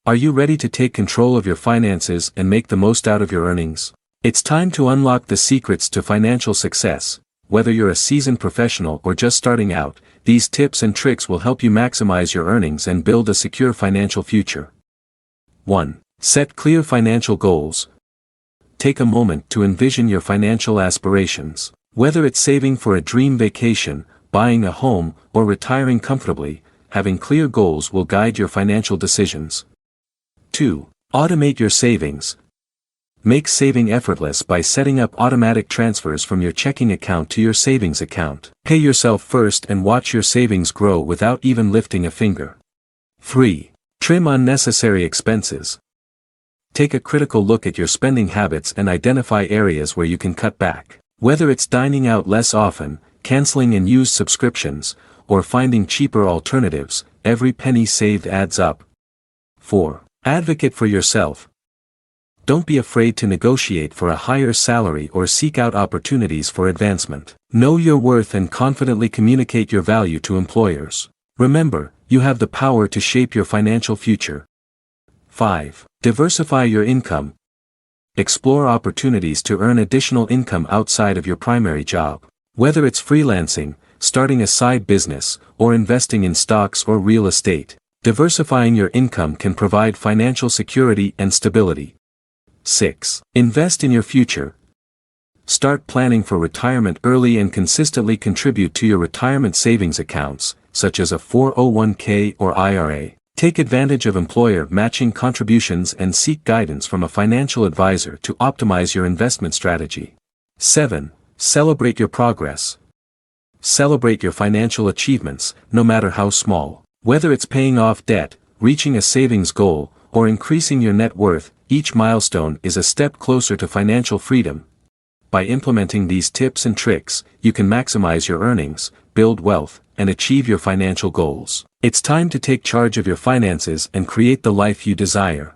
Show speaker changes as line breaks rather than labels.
Are you ready to take control of your finances and make the most out of your earnings? It's time to unlock the secrets to financial success. Whether you're a seasoned professional or just starting out, these tips and tricks will help you maximize your earnings and build a secure financial future. 1. Set clear financial goals. Take a moment to envision your financial aspirations. Whether it's saving for a dream vacation, buying a home, or retiring comfortably, having clear goals will guide your financial decisions. 2. Automate your savings. Make saving effortless by setting up automatic transfers from your checking account to your savings account. Pay yourself first and watch your savings grow without even lifting a finger. 3. Trim unnecessary expenses. Take a critical look at your spending habits and identify areas where you can cut back. Whether it's dining out less often, canceling unused subscriptions, or finding cheaper alternatives, every penny saved adds up. 4. Advocate for yourself. Don't be afraid to negotiate for a higher salary or seek out opportunities for advancement. Know your worth and confidently communicate your value to employers. Remember, you have the power to shape your financial future. 5. Diversify your income. Explore opportunities to earn additional income outside of your primary job. Whether it's freelancing, starting a side business, or investing in stocks or real estate, diversifying your income can provide financial security and stability. 6. Invest in your future. Start planning for retirement early and consistently contribute to your retirement savings accounts, such as a 401k or IRA. Take advantage of employer matching contributions and seek guidance from a financial advisor to optimize your investment strategy. 7. Celebrate your progress. Celebrate your financial achievements, no matter how small. Whether it's paying off debt, reaching a savings goal, or increasing your net worth, each milestone is a step closer to financial freedom. By implementing these tips and tricks, you can maximize your earnings, build wealth, and achieve your financial goals. It's time to take charge of your finances and create the life you desire.